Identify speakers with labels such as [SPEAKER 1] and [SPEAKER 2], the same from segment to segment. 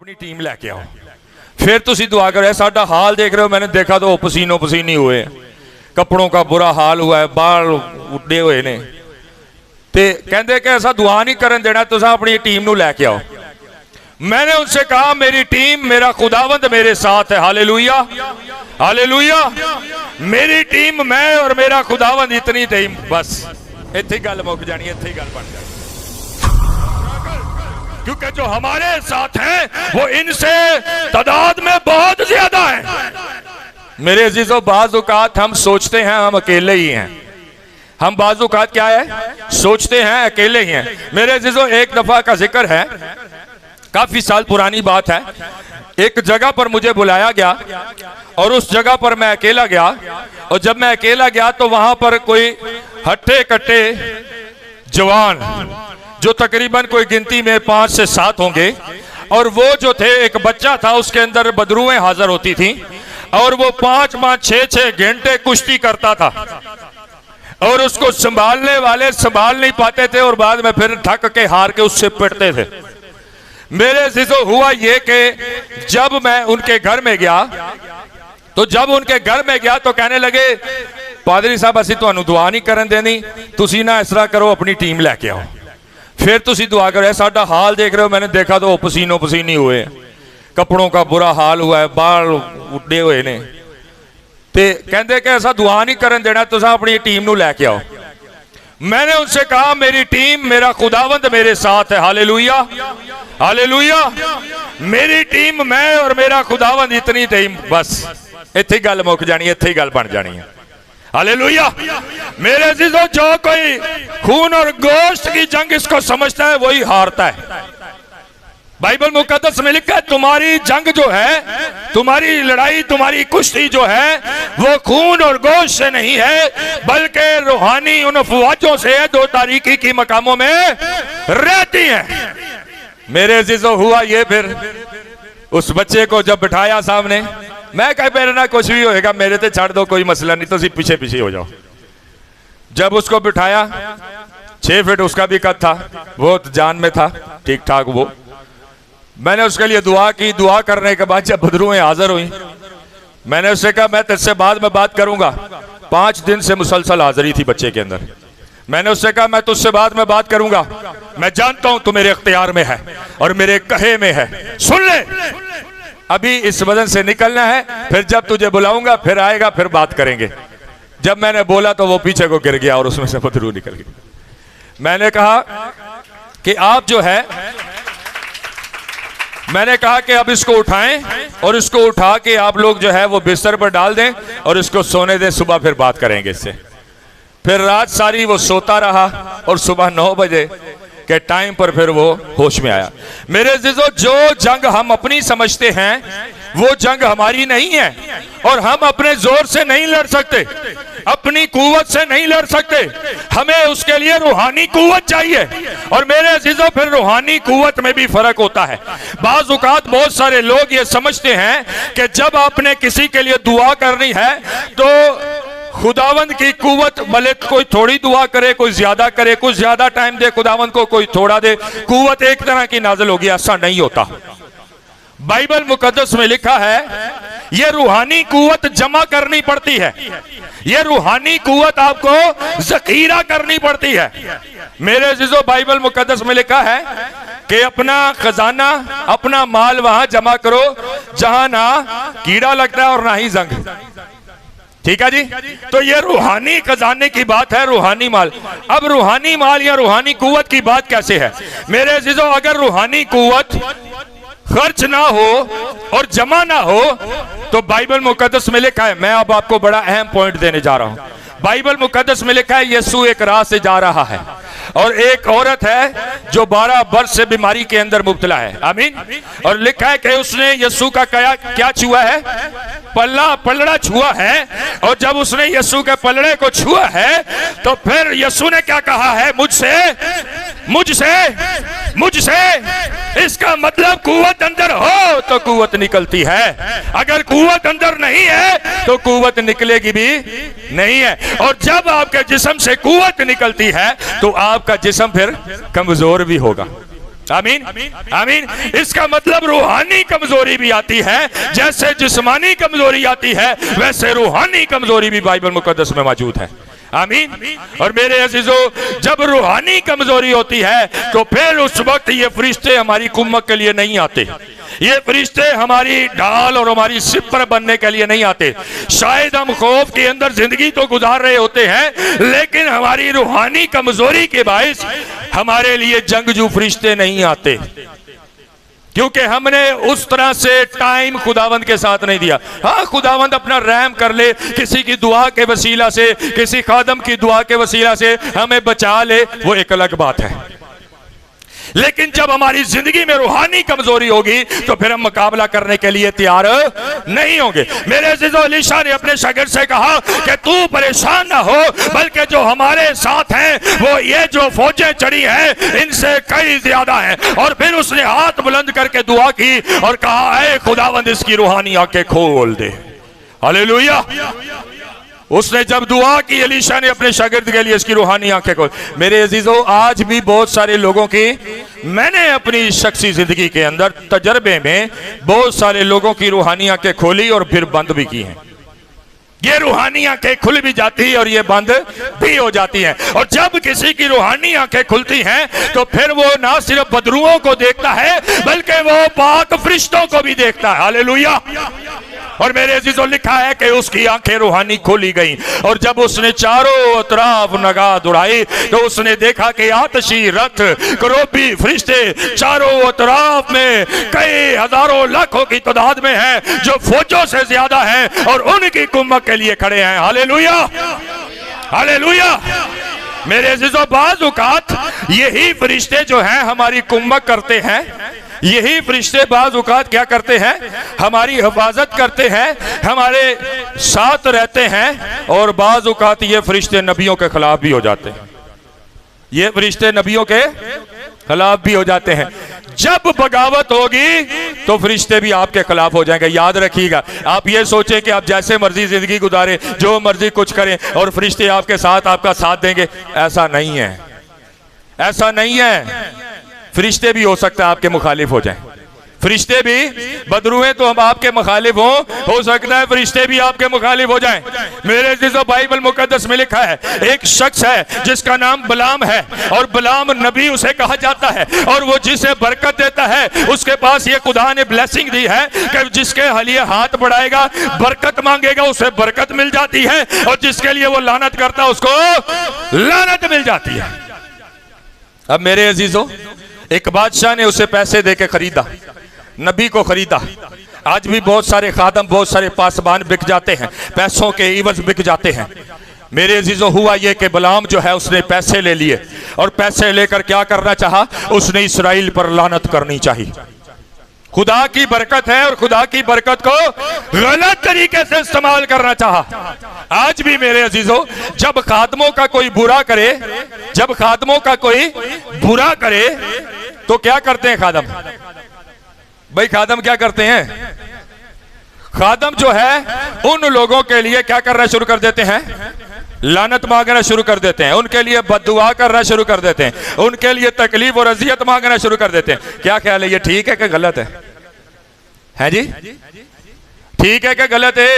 [SPEAKER 1] अपनी टीम लैके आओ। फिर तुसी दुआ करो। साडा हाल देख रहे हो, मैंने देखा तो पसीनो पसीनी हुए, कपड़ों का बुरा हाल हुआ है, बाल उड्डे हुए ने। ते कहते कि ऐसा दुआ नहीं करन देना, तुसा अपनी टीम नू लैके आओ। मैंने उनसे कहा मेरी टीम, मेरा खुदावंद मेरे साथ है। Hallelujah hallelujah. मेरी टीम, मैं और मेरा खुदावंद, इतनी टीम, बस इत्थे गल मुक जानी, इत्थे गल बन जानी। क्योंकि जो हमारे साथ हैं वो इनसे तादाद में बहुत ज्यादा है। मेरे अजीजों, बाज़ औक़ात हम सोचते हैं हम अकेले ही हैं। हम बाज़ औक़ात क्या है, सोचते हैं अकेले ही हैं। मेरे अजीजों, एक दफा का जिक्र है, काफी साल पुरानी बात है। एक जगह पर मुझे बुलाया गया और उस जगह पर मैं अकेला गया। और जब मैं अकेला गया तो वहां पर कोई हट्टे कट्टे जवान, जो तकरीबन कोई गिनती में 5 से 7 होंगे, और वो जो थे, एक बच्चा था, उसके अंदर बदरूएं हाजिर होती थी और वो 5-5, 6-6 घंटे कुश्ती करता था और उसको संभालने वाले संभाल नहीं पाते थे और बाद में फिर थक के हार के उससे पिटते थे। मेरे अजीजों, हुआ ये कि जब मैं उनके घर में गया तो कहने लगे, पादरी साहब असी तुहानू दुआ नहीं करन देनी, तुसी ना इस तरह करो, अपनी टीम लैके आओ। फिर तुसी दुआ करो। साडा हाल देख रहे हो, मैंने देखा तो पसीनो पसीनी हुए, कपड़ों का बुरा हाल हुआ है, बाल उड्डे हुए ने। ते कहते कि ऐसा दुआ नहीं करन देना, तुसा अपनी टीम नू लैके आओ। मैंने उनसे कहा मेरी टीम, मेरा खुदावंद मेरे साथ है। Hallelujah hallelujah. मेरी टीम, मैं और मेरा खुदावंद, इतनी टीम, बस इत्थे गल मुक जानी, इत्थे गल बन जानी है। हालेलुया। मेरे अजीजों, जो कोई खून और गोश्त की जंग इसको समझता है वही हारता है। बाइबल मुकद्दस में लिखा है, तुम्हारी जंग जो है, तुम्हारी लड़ाई, तुम्हारी कुश्ती जो है, वो खून और गोश्त से नहीं है, बल्कि रूहानी उन अफवाजों से है जो तारीकी की मकामों में रहती हैं। मेरे अजीजों, हुआ ये, फिर उस बच्चे को जब बिठाया सामने, मैं कह मेरे ना कुछ भी होएगा, मेरे ते छाड़ दो, कोई मसला नहीं, तो पीछे पीछे हो जाओ। जब उसको बिठाया, 6 फीट उसका भी कद था, वो जान में था ठीक ठाक। वो मैंने उसके लिए दुआ की। दुआ करने के बाद जब बदरूएं हाजिर हुई, मैंने उससे कहा मैं तुझसे बाद में बात करूंगा। 5 दिन से मुसलसल हाजिरी थी बच्चे के अंदर। मैंने उससे कहा मैं तुझसे बाद में बात करूंगा, मैं जानता हूं तू मेरे इख्तियार में है और मेरे कहे में है, सुन ले, अभी इस बदन से निकलना है, फिर जब तुझे बुलाऊंगा फिर आएगा, फिर बात करेंगे। जब मैंने बोला तो वो पीछे को गिर गया और उसमें से बदरू निकल गई। मैंने कहा कि आप जो है, मैंने कहा कि अब इसको उठाएं और इसको उठा के आप लोग जो है वो बिस्तर पर डाल दें और इसको सोने दें, सुबह फिर बात करेंगे इससे। फिर रात सारी वो सोता रहा और सुबह 9 बजे के टाइम पर फिर वो होश में आया। मेरे अजीजों, जो जंग हम अपनी समझते हैं वो जंग हमारी नहीं है और हम अपने जोर से नहीं लड़ सकते, अपनी कुव्वत से नहीं लड़ सकते, हमें उसके लिए रूहानी कुव्वत चाहिए। और मेरे अजीजों, फिर रूहानी कुव्वत में भी फर्क होता है। बाज़ औक़ात बहुत सारे लोग ये समझते हैं कि जब आपने किसी के लिए दुआ करनी है तो खुदावंद की कुव्वत, भले कोई थोड़ी दुआ करे, कोई ज्यादा करे, कुछ ज्यादा टाइम दे खुदावंद को, कोई थोड़ा दे, कुव्वत एक तरह की नाज़िल होगी, ऐसा नहीं होता। बाइबल मुकद्दस में लिखा है ये रूहानी कुव्वत जमा करनी पड़ती है, ये रूहानी कुव्वत आपको ज़ख़ीरा करनी पड़ती है। मेरे अज़ीज़ों, बाइबल मुकद्दस में लिखा है कि अपना खजाना, अपना माल वहां जमा करो जहां ना कीड़ा लगता है और ना ही जंग। ठीक है जी। तो ये रूहानी खजाने की बात है, रूहानी माल। अब रूहानी माल या रूहानी कुव्वत की बात कैसे है? मेरे अजीजों, अगर रूहानी कुव्वत खर्च ना हो और जमा ना हो तो बाइबल मुकद्दस में लिखा है, मैं अब आपको बड़ा अहम पॉइंट देने जा रहा हूं। बाइबल मुकद्दस में लिखा है यीशु एक राह से जा रहा है और एक औरत है जो 12 वर्ष से बीमारी के अंदर मुब्तला है। आमीन। और लिखा है कि उसने यीशु का क्या छुआ है? पलड़ा छुआ है। और जब उसने यीशु के पलड़े को छुआ है तो फिर यीशु ने क्या कहा है? मुझसे। इसका मतलब कुव्वत अंदर हो तो कुव्वत निकलती है, अगर कुव्वत अंदर नहीं है तो कुव्वत निकलेगी भी नहीं है। और जब आपके जिस्म से कुव्वत निकलती है तो आपका जिस्म फिर कमजोर भी होगा। आमीन आमीन। इसका मतलब रूहानी कमजोरी भी आती है, जैसे जिस्मानी कमजोरी आती है वैसे रूहानी कमजोरी भी बाइबल मुकद्दस में मौजूद है। आमीन। और मेरे अजीजों, जब रूहानी कमजोरी होती है तो फिर उस वक्त ये फरिश्ते हमारी कुम्मत के लिए नहीं आते, ये फरिश्ते हमारी ढाल और हमारी सिपर बनने के लिए नहीं आते। शायद हम खौफ के अंदर जिंदगी तो गुजार रहे होते हैं, लेकिन हमारी रूहानी कमजोरी के बायस हमारे लिए जंगजू फरिश्ते नहीं आते, क्योंकि हमने उस तरह से टाइम खुदावंद के साथ नहीं दिया। हाँ, खुदावंद अपना रहम कर ले, किसी की दुआ के वसीला से, किसी खादम की दुआ के वसीला से हमें बचा ले, वो एक अलग बात है। लेकिन जब हमारी जिंदगी में रूहानी कमजोरी होगी तो फिर हम मुकाबला करने के लिए तैयार नहीं होंगे। मेरे अजीजों, एलीशा ने अपने शागिर्द से कहा कि तू परेशान ना हो, बल्कि जो हमारे साथ हैं वो ये जो फौजें चढ़ी हैं इनसे कई ज्यादा हैं। और फिर उसने हाथ बुलंद करके दुआ की और कहा, ऐ खुदावंद इसकी रूहानी आंखें खोल दे। हालेलुया। उसने जब दुआ की एलीशा ने अपने शागिर्द के लिए इसकी रूहानी आंखें खोल। मेरे अजीजों, आज भी बहुत सारे लोगों की, मैंने अपनी शख्सी जिंदगी के अंदर तजर्बे में बहुत सारे लोगों की रूहानी आंखें खोली और फिर बंद भी की हैं। ये रूहानी आंखें खुल भी जाती है और ये बंद भी हो जाती हैं। और जब किसी की रूहानी आंखें खुलती हैं तो फिर वो ना सिर्फ बदरुओं को देखता है बल्कि वो पाक फरिश्तों को भी देखता है। हालेलुया। और मेरे अजीजों, लिखा है कि उसकी आंखें रूहानी खोली गईं और जब उसने चारों तरफ निगाह दौड़ाई तो उसने देखा कि आतशी रथ, करोबी फरिश्ते चारों तरफ में कई हजारों लाखों की तादाद में हैं, जो फौजों से ज्यादा हैं और उनकी कुम्मत के लिए खड़े हैं। Hallelujah hallelujah. मेरे अजीजों, बाज़ औक़ात यही फरिश्ते जो हैं हमारी कुम्मत करते हैं, यही फरिश्ते बाज़ औक़ात क्या करते हैं, हमारी हिफाजत करते हैं, हमारे साथ रहते हैं। और बाज़ औक़ात ये फरिश्ते नबियों के खिलाफ भी हो जाते हैं, ये फरिश्ते नबियों के खिलाफ भी हो जाते हैं। जब बगावत होगी तो फरिश्ते भी आपके खिलाफ हो जाएंगे। याद रखिएगा, आप ये सोचें कि आप जैसे मर्जी जिंदगी गुजारें, जो मर्जी कुछ करें और फरिश्ते आपके साथ, आपका साथ देंगे, ऐसा नहीं है, ऐसा नहीं है। फरिश्ते भी हो सकता है आपके मुखालिफ हो जाएं, फरिश्ते भी, बदरुएं तो हम आपके मुखालिफ हो सकता है फरिश्ते भी आपके मुखालिफ हो जाएं। मेरे अजीजों, बाइबल मुकद्दस में लिखा है, एक शख्स है जिसका नाम बलाम है और बलाम नबी उसे कहा जाता है और वो जिसे बरकत देता है उसके पास ये खुदा ने ब्लेसिंग दी है कि जिसके लिए हाथ बढ़ाएगा, बरकत मांगेगा, उसे बरकत मिल जाती है और जिसके लिए वो लानत करता है उसको लानत मिल जाती है। अब मेरे अजीजों, एक बादशाह ने उसे पैसे देके खरीदा, नबी को खरीदा। आज भी बहुत सारे खादम, बहुत सारे पासबान बिक जाते हैं, पैसों के इवज बिक जाते हैं। मेरे अजीजों, हुआ यह कि बलाम जो है उसने पैसे ले लिए और पैसे लेकर क्या करना चाहा, उसने इसराइल पर लानत करनी चाहिए। खुदा की बरकत है और खुदा की बरकत को गलत तरीके से इस्तेमाल करना चाहा। आज भी मेरे अजीजों, जब खादमों का कोई बुरा करे, जब खादमों का कोई बुरा करे तो क्या करते हैं खादम? भाई खादम क्या करते हैं? खादम जो है उन लोगों के लिए क्या करना शुरू कर देते हैं, लानत मांगना शुरू कर देते हैं, उनके लिए बद्दुआ करना शुरू कर देते हैं, उनके लिए तकलीफ और अजियत मांगना शुरू कर देते हैं। क्या ख्याल है, ये ठीक है कि गलत है जी? ठीक है कि गलत है?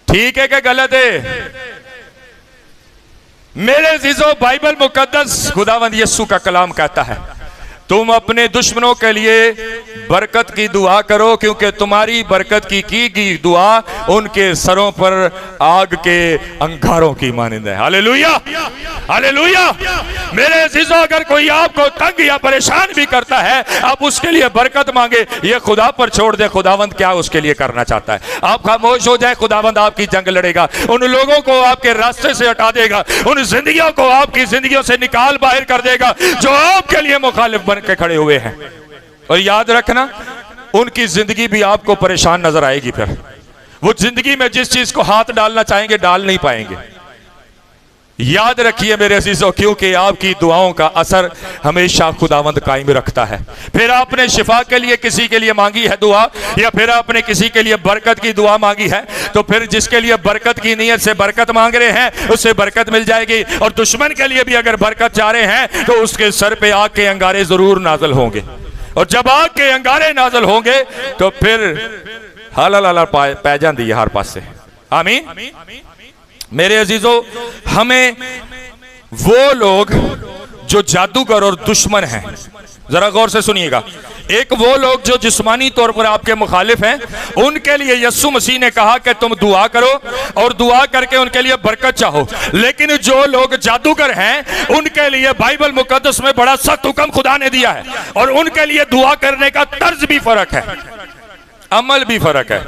[SPEAKER 1] ठीक है कि गलत है? मेरे अजीजों, बाइबल मुकद्दस खुदावंद यीशु का कलाम कहता है, तुम अपने दुश्मनों के लिए बरकत की दुआ करो क्योंकि तुम्हारी बरकत की गई दुआ उनके सरों पर आग के अंगारों की मानिंद है। Hallelujah hallelujah. मेरे अजीजों, अगर कोई आपको तंग या परेशान भी करता है, आप उसके लिए बरकत मांगे, ये खुदा पर छोड़ दे, खुदावंद क्या उसके लिए करना चाहता है। आप खामोश हो जाए, खुदावंद आपकी जंग लड़ेगा, उन लोगों को आपके रास्ते से हटा देगा, उन जिंदगियों को आपकी जिंदगियों से निकाल बाहर कर देगा जो आपके लिए मुखालिफ बन के खड़े हुए हैं। और याद रखना, उनकी जिंदगी भी आपको परेशान नजर आएगी। फिर वो जिंदगी में जिस चीज को हाथ डालना चाहेंगे डाल नहीं पाएंगे। याद रखिए मेरे अजीजों, क्योंकि आपकी दुआओं का असर हमेशा खुदावंद कायम रखता है। फिर आपने शिफा के लिए किसी के लिए मांगी है दुआ, या फिर आपने किसी के लिए बरकत की दुआ मांगी है, तो फिर जिसके लिए बरकत की नीयत से बरकत मांग रहे हैं उससे बरकत मिल जाएगी। और दुश्मन के लिए भी अगर बरकत चाह रहे हैं तो उसके सर पे आग के अंगारे जरूर नाजल होंगे। और जब आग के अंगारे नाजल होंगे तो फिर हाल पै जाती है हर पास से। आमीन। मेरे अजीजों, हमें वो लोग जो जादूगर और दुश्मन हैं, जरा गौर से सुनिएगा, एक वो लोग जो जिस्मानी तौर पर आपके मुखालिफ हैं, उनके लिए यीशु मसीह ने कहा कि तुम दुआ करो और दुआ करके उनके लिए बरकत चाहो। लेकिन जो लोग जादूगर हैं उनके लिए बाइबल मुकद्दस में बड़ा सख्त हुक्म खुदा ने दिया है, और उनके लिए दुआ करने का तर्ज भी फर्क है, अमल भी फर्क है।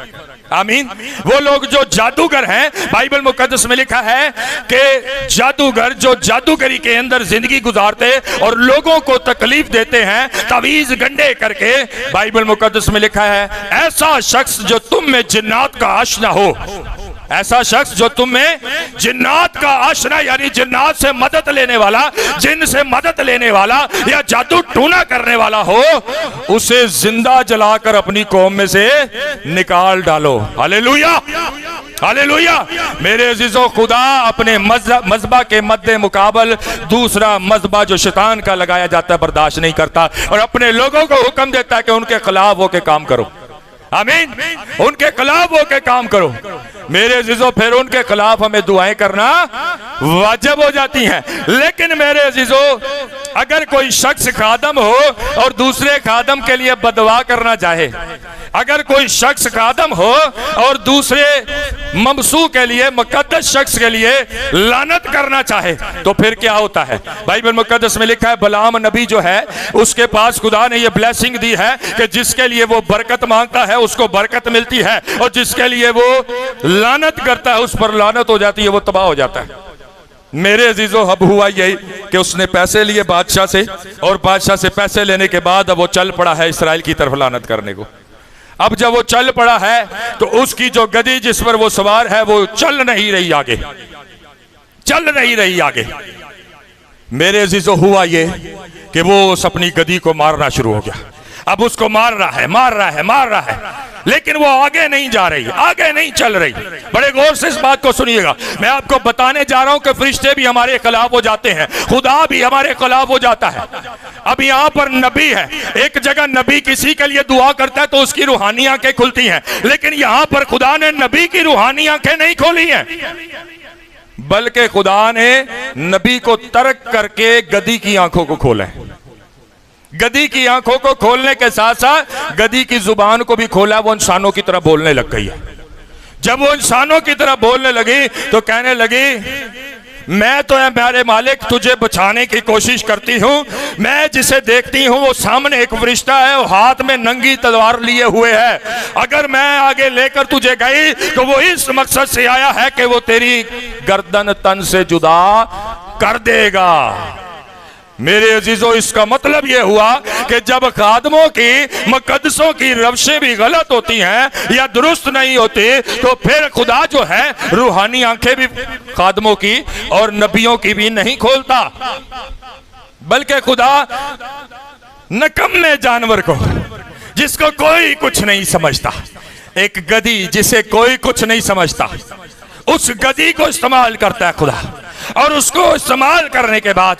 [SPEAKER 1] आमीन। वो लोग जो जादूगर हैं, बाइबल मुकद्दस में लिखा है कि जादूगर जो जादूगरी के अंदर जिंदगी गुजारते और लोगों को तकलीफ देते हैं तवीज गंडे करके, बाइबल मुकद्दस में लिखा है ऐसा शख्स जो तुम में जिन्नात का आशना हो, ऐसा शख्स जो तुम में जिन्नात का आशना यानी जिन्नात से मदद लेने वाला, जिन से मदद लेने वाला या जादू टूना करने वाला हो, उसे जिंदा जलाकर अपनी कौम में से निकाल डालो। Hallelujah, hallelujah. मेरे अजीजों, खुदा अपने मजबा के मद्दे मुकाबल दूसरा मजबा जो शैतान का लगाया जाता है बर्दाश्त नहीं करता, और अपने लोगों को हुक्म देता है कि उनके खिलाफ होके काम करो। आमीन। उनके खिलाफ होके काम करो। मेरे अजीजों, फिर उनके खिलाफ हमें दुआएं करना वाजिब हो जाती हैं। लेकिन मेरे अजीजों, अगर कोई शख्स खादम हो और दूसरे खादम के लिए बदवा करना चाहे, अगर कोई शख्स खादम हो और दूसरे ममसू के लिए, मुकद्दस शख्स के लिए लानत करना चाहे, तो फिर क्या होता है? बाइबल मुकद्दस में लिखा है बलाम नबी जो है उसके पास खुदा ने यह ब्लेसिंग दी है कि जिसके लिए वो बरकत मांगता है उसको बरकत मिलती है, और जिसके लिए वो लानत करता है उस पर लानत हो जाती है, वो तबाह हो जाता है। मेरे अजीजों, अब हुआ यही कि उसने पैसे लिए बादशाह से, और बादशाह से पैसे लेने के बाद अब वो चल पड़ा है इसराइल की तरफ लानत करने को। अब जब वो चल पड़ा है तो उसकी जो गदी जिस पर वो सवार है वो चल नहीं रही आगे, चल नहीं रही आगे। मेरे अजीजों, हुआ ये कि वो उस अपनी गदी को मारना शुरू हो गया। अब उसको मार रहा है, मार रहा है, मार रहा है, लेकिन वो आगे नहीं जा रही, आगे नहीं चल रही। बड़े गौर से इस बात को सुनिएगा। मैं आपको बताने जा रहा हूं कि फरिश्ते भी हमारे खिलाफ हो जाते हैं, खुदा भी हमारे खिलाफ हो जाता है। अब यहां पर नबी है, एक जगह नबी किसी के लिए दुआ करता है तो उसकी रूहानी आंखें खुलती हैं, लेकिन यहां पर खुदा ने नबी की रूहानी आंखें नहीं खोली हैं, बल्कि खुदा ने नबी को तर्क करके गदी की आंखों को खोला है। गदी की आंखों को खोलने के साथ साथ गदी की जुबान को भी खोला, वो इंसानों की तरह बोलने लग गई है। जब वो इंसानों की तरह बोलने लगी तो कहने लगी, मैं तो है मेरे मालिक तुझे बचाने की कोशिश करती हूँ, मैं जिसे देखती हूँ वो सामने एक फरिश्ता है, वो हाथ में नंगी तलवार लिए हुए है, अगर मैं आगे लेकर तुझे गई तो वो इस मकसद से आया है कि वो तेरी गर्दन तन से जुदा कर देगा। मेरे अजीजों, इसका मतलब यह हुआ कि जब खादमों की मुकद्दसों की रवशें भी गलत होती हैं या दुरुस्त नहीं होती, तो फिर खुदा जो है रूहानी आंखें भी खादमों की और नबियों की भी नहीं खोलता, बल्कि खुदा नकम्मे जानवर को, जिसको कोई कुछ नहीं समझता, एक गधी जिसे कोई कुछ नहीं समझता, उस गधी को इस्तेमाल करता है खुदा। और उसको इस्तेमाल करने के बाद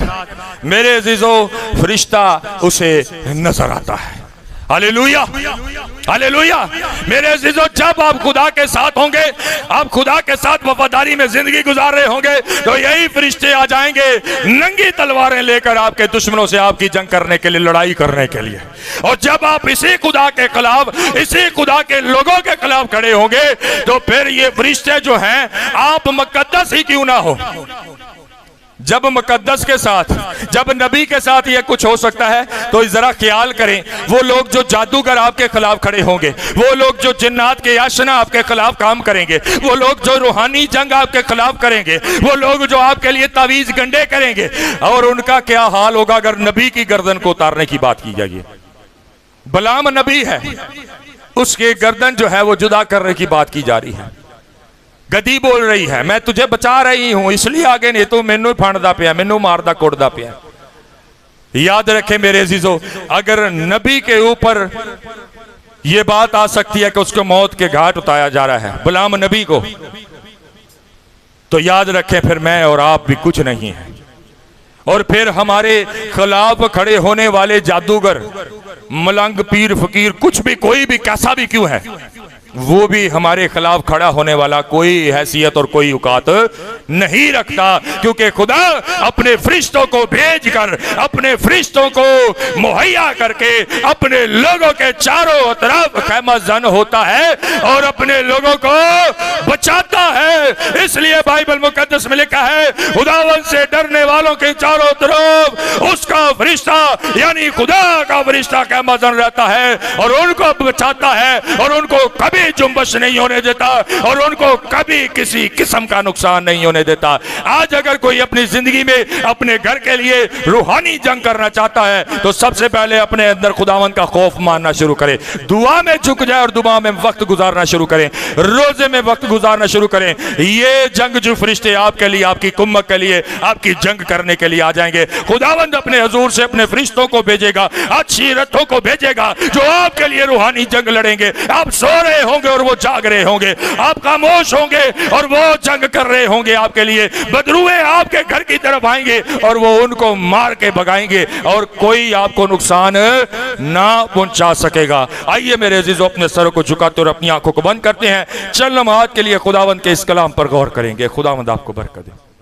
[SPEAKER 1] मेरे अजीजों, फरिश्ता उसे नजर आता है। Hallelujah, hallelujah. मेरे अजीजों, जब आप खुदा के साथ होंगे, आप खुदा के साथ वफादारी में जिंदगी गुजार रहे होंगे, तो यही फरिश्ते आ जाएंगे नंगी तलवारें लेकर आपके दुश्मनों से आपकी जंग करने के लिए, लड़ाई करने के लिए। और जब आप इसी खुदा के खिलाफ, इसी खुदा के लोगों के खिलाफ खड़े होंगे, तो फिर ये फरिश्ते जो हैं, आप मुकद्दस ही क्यों ना हो, जब मुकद्दस के साथ, जब नबी के साथ ये कुछ हो सकता है, तो जरा ख्याल करें, वो लोग जो जादूगर आपके खिलाफ खड़े होंगे, वो लोग जो जिन्नात के याशना आपके खिलाफ काम करेंगे, वो लोग जो रूहानी जंग आपके खिलाफ करेंगे, वो लोग जो आपके लिए तावीज गंडे करेंगे, और उनका क्या हाल होगा अगर नबी की गर्दन को उतारने की बात की जाए। बलाम नबी है, उसकी गर्दन जो है वो जुदा करने की बात की जा रही है। गदी बोल रही है, मैं तुझे बचा रही हूं इसलिए आगे नहीं, तू मैनू फांडदा पिया, मैनू मारदा कुटदा पिया। याद रखें मेरे अजीजों, अगर नबी के ऊपर यह बात आ सकती है कि उसको मौत के घाट उतारा जा रहा है, गुलाम नबी को, तो याद रखें फिर मैं और आप भी कुछ नहीं है। और फिर हमारे खिलाफ खड़े होने वाले जादूगर, मलंग, पीर, फकीर, कुछ भी, कोई भी, कैसा भी क्यों है, वो भी हमारे खिलाफ खड़ा होने वाला कोई हैसियत और कोई औकात नहीं रखता, क्योंकि खुदा अपने फरिश्तों को भेजकर, अपने फरिश्तों को मुहैया करके अपने लोगों के चारों तरफ क़यामत होता है और अपने लोगों को बचाता है। इसलिए बाइबल मुकद्दस में लिखा है, खुदावन से डरने वालों के चारों तरफ उसका फरिश्ता यानी खुदा का फरिश्ता क़यामत रहता है और उनको बचाता है और उनको कभी जुम्बश नहीं होने देता और उनको कभी किसी किस्म का नुकसान नहीं होने देता। आज अगर कोई अपनी जिंदगी में अपने घर के लिए रूहानी जंग करना चाहता है तो सबसे पहले अपने अंदर खुदावंद का खौफ मानना शुरू करे, दुआ में झुक जाए और दुआ में वक्त गुजारना शुरू करें, रोजे में वक्त गुजारना शुरू करें। ये जंग जो फरिश्ते आपके लिए, आपकी कुम्मत के लिए, आपकी जंग करने के लिए आ जाएंगे। खुदावंद अपने हुजूर से अपने फरिश्तों को भेजेगा, अच्छी रथों को भेजेगा जो आपके लिए रूहानी जंग लड़ेंगे। आप सो रहे होंगे और वो जाग रहे होंगे, आप खामोश होंगे और वो जंग कर रहे होंगे आपके लिए। बदरुए आपके घर की तरफ आएंगे और वो उनको मार के भगाएंगे और कोई आपको नुकसान ना पहुंचा सकेगा। आइए मेरे अजीजों, अपने सरों को झुकाते और अपनी आंखों को बंद करते हैं। चल नमाज के लिए खुदावंद के इस कलाम पर गौर करेंगे। खुदावंद आपको बरकत दे।